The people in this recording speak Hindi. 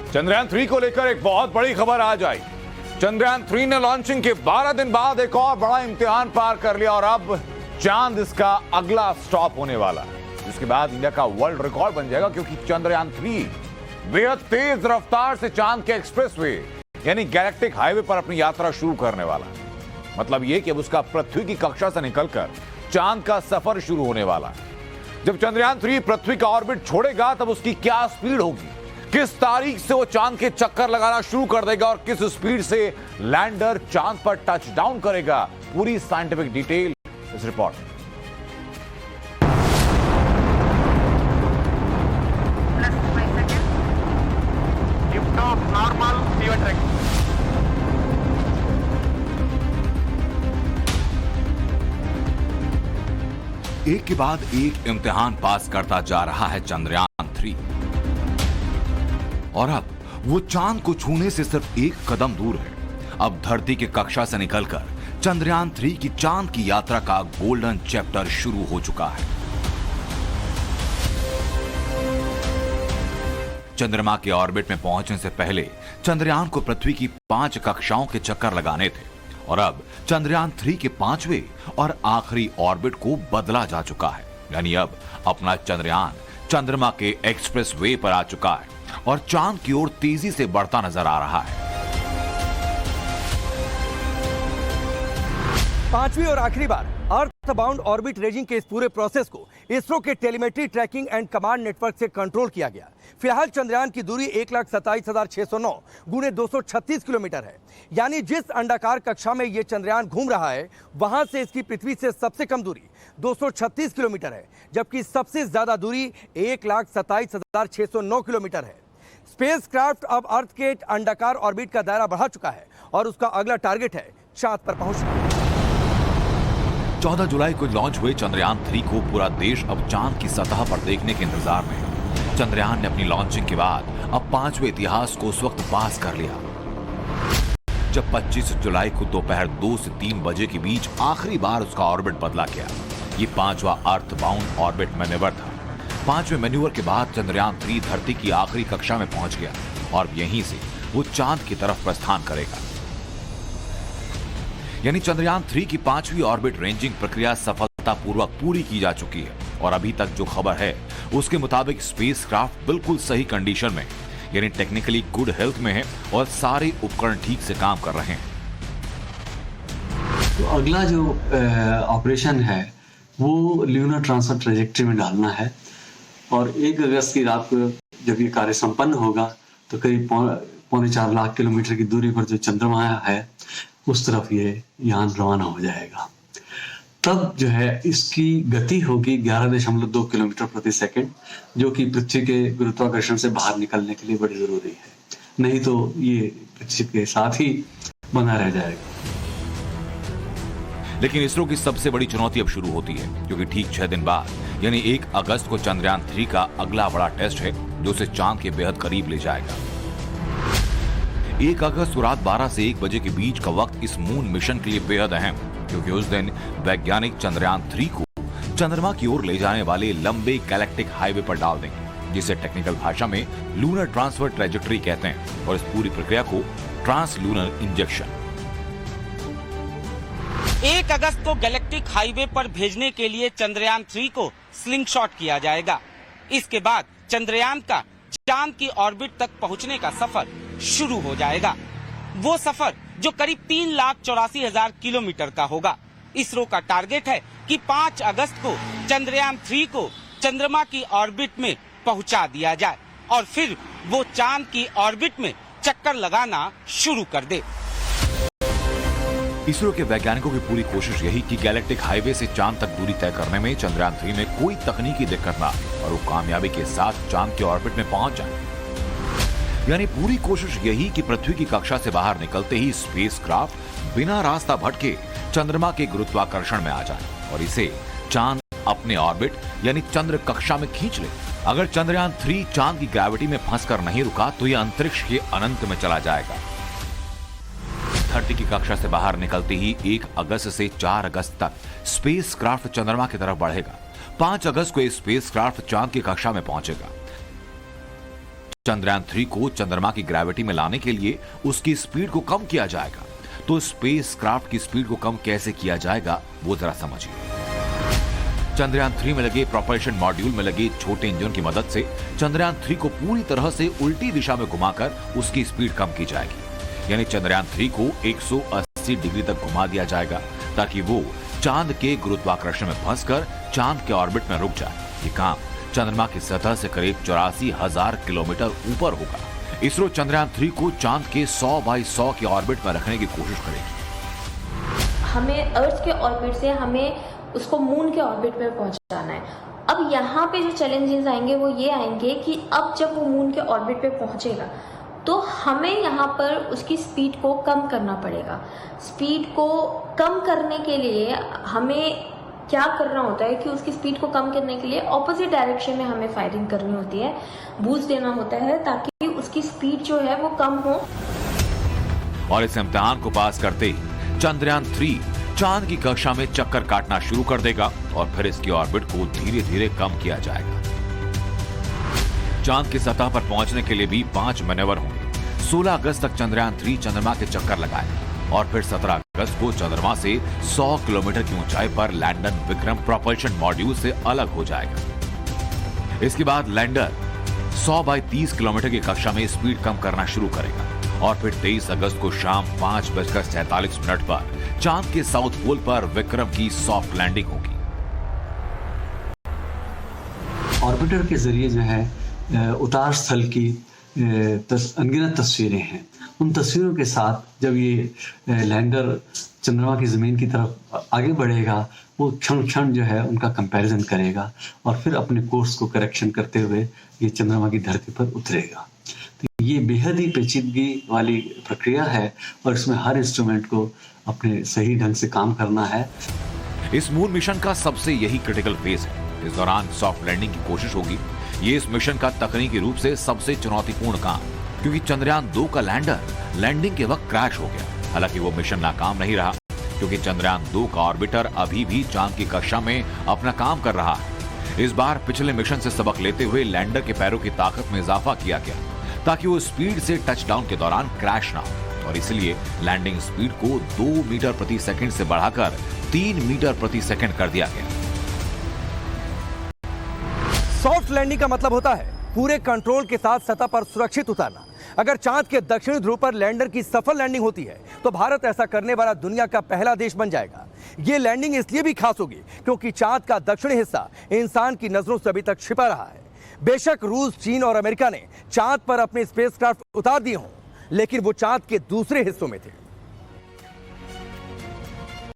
चंद्रयान 3 को लेकर एक बहुत बड़ी खबर आज आई। चंद्रयान 3 ने लॉन्चिंग के 12 दिन बाद एक और बड़ा इम्तिहान पार कर लिया और अब चांद इसका अगला स्टॉप होने वाला, जिसके बाद इंडिया का वर्ल्ड रिकॉर्ड बन जाएगा, क्योंकि चंद्रयान 3 बेहद तेज रफ्तार से चांद के एक्सप्रेसवे यानी गैलेक्टिक हाईवे पर अपनी यात्रा शुरू करने वाला। मतलब यह कि अब उसका पृथ्वी की कक्षा से निकलकर चांद का सफर शुरू होने वाला। जब चंद्रयान 3 पृथ्वी का ऑर्बिट छोड़ेगा तब उसकी क्या स्पीड होगी, किस तारीख से वो चांद के चक्कर लगाना शुरू कर देगा और किस स्पीड से लैंडर चांद पर टच डाउन करेगा, पूरी साइंटिफिक डिटेल इस रिपोर्ट में। एक के बाद एक इम्तिहान पास करता जा रहा है चंद्रयान 3 और अब वो चांद को छूने से सिर्फ एक कदम दूर है। अब धरती के कक्षा से निकलकर चंद्रयान 3 की चांद की यात्रा का गोल्डन चैप्टर शुरू हो चुका है। चंद्रमा के ऑर्बिट में पहुंचने से पहले चंद्रयान को पृथ्वी की 5 कक्षाओं के चक्कर लगाने थे और अब चंद्रयान 3 के 5वें और आखिरी ऑर्बिट को बदला जा चुका है। यानी अब अपना चंद्रयान चंद्रमा के एक्सप्रेस वे पर आ चुका है और चांद की ओर तेजी से बढ़ता नजर आ रहा है। 5वीं और आखिरी बार अर्थ बाउंड ऑर्बिट रेजिंग के इस पूरे प्रोसेस को इसरो के telemetry tracking and command network से कंट्रोल किया गया। फिलहाल चंद्रयान की दूरी 1,27,609 गुणे 236 किलोमीटर है। यानी जिस अंडाकार कक्षा में यह चंद्रयान घूम रहा है वहां से इसकी पृथ्वी से सबसे कम दूरी 236 किलोमीटर है, जबकि सबसे ज्यादा दूरी 1,27,609 किलोमीटर है। स्पेसक्राफ्ट अब अर्थ के अंडाकार ऑर्बिट का दायरा बढ़ा चुका है और उसका अगला टारगेट है चांद पर पहुंचना। 14 जुलाई को लॉन्च हुए चंद्रयान 3 को पूरा देश अब चांद की सतह पर देखने के इंतजार में है। चंद्रयान ने अपनी लॉन्चिंग के बाद अब 5वें इतिहास को उस वक्त पास कर लिया जब 25 जुलाई को दोपहर 2 से 3 बजे के बीच आखिरी बार उसका ऑर्बिट बदला गया। ये 5वां अर्थ बाउंड ऑर्बिट मैन्यूवर था। 5वें मैन्यूवर के बाद चंद्रयान 3 धरती की आखिरी कक्षा में पहुंच गया और यहीं से वो चांद की तरफ प्रस्थान करेगा। यानी चंद्रयान 3 की 5वीं ऑर्बिट रेंजिंग प्रक्रिया सफलतापूर्वक पूरी की जा चुकी है और अभी तक जो खबर है उसके मुताबिक स्पेसक्राफ्ट बिल्कुल सही कंडीशन में, यानी टेक्निकली गुड हेल्थ में है और सारे उपकरण ठीक से काम कर रहे हैं। तो अगला जो ऑपरेशन है वो ल्यूनर ट्रांसफर ट्रेजेक्ट्री में डालना है और 1 अगस्त की रात को जब ये कार्य संपन्न होगा तो करीब 4.25 लाख किलोमीटर की दूरी पर जो चंद्रमा है उस तरफ ये यान रवाना हो जाएगा। तब जो है इसकी गति होगी 11.2 किलोमीटर प्रति सेकंड, जो कि पृथ्वी के गुरुत्वाकर्षण से बाहर निकलने के लिए बड़ी जरूरी है, नहीं तो ये पृथ्वी के साथ ही बना रह जाएगा। लेकिन इसरो की सबसे बड़ी चुनौती अब शुरू होती है, क्योंकि ठीक 6 दिन बाद यानी 1 अगस्त को चंद्रयान 3 का अगला बड़ा टेस्ट है जो उसे चांद के बेहद करीब ले जाएगा। 1 अगस्त को रात 12 से 1 बजे के बीच का वक्त इस मून मिशन के लिए बेहद अहम, क्योंकि उस दिन वैज्ञानिक चंद्रयान 3 को चंद्रमा की ओर ले जाने वाले लंबे गैलेक्टिक हाईवे पर डाल देंगे, जिसे टेक्निकल भाषा में लूनर ट्रांसफर ट्रेजेक्ट्री कहते हैं और इस पूरी प्रक्रिया को ट्रांसलूनर इंजेक्शन। 1 अगस्त को गैलेक्टिक हाईवे पर भेजने के लिए चंद्रयान 3 को स्लिंगशॉट किया जाएगा। इसके बाद चंद्रयान का चांद की ऑर्बिट तक पहुंचने का सफर शुरू हो जाएगा। वो सफर जो करीब 3,84,000 किलोमीटर का होगा। इसरो का टारगेट है कि 5 अगस्त को चंद्रयान 3 को चंद्रमा की ऑर्बिट में पहुंचा दिया जाए और फिर वो चांद की ऑर्बिट में चक्कर लगाना शुरू कर दे। इसरो के वैज्ञानिकों की पूरी कोशिश यही कि गैलेक्टिक हाईवे से चांद तक दूरी तय करने में चंद्रयान 3 में कोई तकनीकी दिक्कत ना आए और वो कामयाबी के साथ चांद के ऑर्बिट में पहुंच जाए। यानी पूरी कोशिश यही कि पृथ्वी की कक्षा से बाहर निकलते ही स्पेसक्राफ्ट बिना रास्ता भटके चंद्रमा के गुरुत्वाकर्षण में आ जाए और इसे चांद अपने ऑर्बिट यानी चंद्र कक्षा में खींच ले। अगर चंद्रयान 3 चांद की ग्रेविटी में फंसकर नहीं रुका तो यह अंतरिक्ष के अनंत में चला जाएगा। धरती की कक्षा से बाहर निकलते ही 1 अगस्त से 4 अगस्त तक स्पेसक्राफ्ट चंद्रमा की तरफ बढ़ेगा। 5 अगस्त को स्पेसक्राफ्ट चांद की कक्षा में पहुंचेगा। चंद्रयान 3 को चंद्रमा की ग्रेविटी में लाने के लिए उसकी स्पीड को कम किया जाएगा। तो स्पेस क्राफ्ट की स्पीड को कम कैसे किया जाएगा वो जरा समझिए। चंद्रयान 3 में लगे प्रोपल्शन मॉड्यूल में लगे छोटे इंजन की मदद से चंद्रयान 3 को पूरी तरह से उल्टी दिशा में घुमाकर उसकी स्पीड कम की जाएगी। यानी चंद्रयान 3 को 180 डिग्री तक घुमा दिया जाएगा ताकि वो चांद के गुरुत्वाकर्षण में फंसकर चांद के ऑर्बिट में रुक जाए। ये काम चंद्रमा की सतह से करीब 84,000 किलोमीटर ऊपर होगा। इसरो चंद्रयान 3 को चांद के 100 बाई 100 के ऑर्बिट में रखने की कोशिश करेगी। हमें अर्थ के ऑर्बिट से हमें उसको मून के ऑर्बिट पर पहुंचाना है। अब यहाँ पे जो चैलेंजेस आएंगे वो ये आएंगे कि अब जब वो मून के ऑर्बिट पे पहुंचेगा तो हमें यहाँ पर उसकी स्पीड को कम करना पड़ेगा। स्पीड को कम करने के लिए हमें क्या करना होता है कि उसकी स्पीड को कम करने के लिए ऑपोजिट डायरेक्शन में हमें फायरिंग करनी होती है, बूस्ट देना होता है ताकि उसकी स्पीड जो है वो कम हो। और इस इम्तिहान को पास करते ही चंद्रयान 3 चांद की कक्षा में चक्कर काटना शुरू कर देगा और फिर इसकी ऑर्बिट को धीरे धीरे कम किया जाएगा। चांद की सतह पर पहुंचने के लिए भी 5 मैनेवर होंगे। 16 अगस्त तक चंद्रयान 3 चंद्रमा के चक्कर लगाएगा और फिर 17 अगस्त को चंद्रमा से 100 किलोमीटर की ऊंचाई पर लैंडर विक्रम प्रोपल्शन मॉड्यूल से अलग हो जाएगा। इसके बाद लैंडर 100 बाई 30 किलोमीटर की कक्षा में स्पीड कम करना शुरू करेगा और फिर 23 अगस्त को शाम 5:47 पर चांद के साउथ पोल पर विक्रम की सॉफ्ट लैंडिंग होगी। ऑर्बिटर के जरिए जो है उतार स्थल की अनगिनत तस्वीरें हैं। उन तस्वीरों के साथ जब ये लैंडर चंद्रमा की ज़मीन की तरफ आगे बढ़ेगा वो क्षण क्षण जो है उनका कंपैरिजन करेगा और फिर अपने कोर्स को करेक्शन करते हुए ये चंद्रमा की धरती पर उतरेगा। तो ये बेहद ही पेचीदगी वाली प्रक्रिया है और इसमें हर इंस्ट्रूमेंट को अपने सही ढंग से काम करना है। इस मून मिशन का सबसे यही क्रिटिकल फेज है। इस दौरान सॉफ्ट लैंडिंग की कोशिश होगी। ये इस मिशन का तकनीकी रूप से सबसे चुनौतीपूर्ण काम, क्योंकि चंद्रयान 2 का लैंडर लैंडिंग के वक्त क्रैश हो गया। हालांकि वो मिशन नाकाम नहीं रहा क्योंकि चंद्रयान 2 का ऑर्बिटर अभी भी चांद की कक्षा में अपना काम कर रहा है। इस बार पिछले मिशन से सबक लेते हुए लैंडर के पैरों की ताकत में इजाफा किया गया ताकि वो स्पीड से टचडाउन के दौरान क्रैश ना हो और इसलिए लैंडिंग स्पीड को 2 मीटर प्रति सेकंड से बढ़ाकर 3 मीटर प्रति सेकंड कर दिया गया। सॉफ्ट लैंडिंग का मतलब होता है पूरे कंट्रोल के साथ सतह पर सुरक्षित उतरना। अगर चांद के दक्षिणी ध्रुव पर लैंडर की सफल लैंडिंग होती है तो भारत ऐसा करने वाला दुनिया का पहला देश बन जाएगा। ये लैंडिंग इसलिए भी खास होगी क्योंकि चांद का दक्षिणी हिस्सा इंसान की नजरों से अभी तक छिपा रहा है। बेशक रूस, चीन और अमेरिका ने चांद पर अपने स्पेसक्राफ्ट उतार दिए हों, लेकिन वो चांद के दूसरे हिस्सों में थे।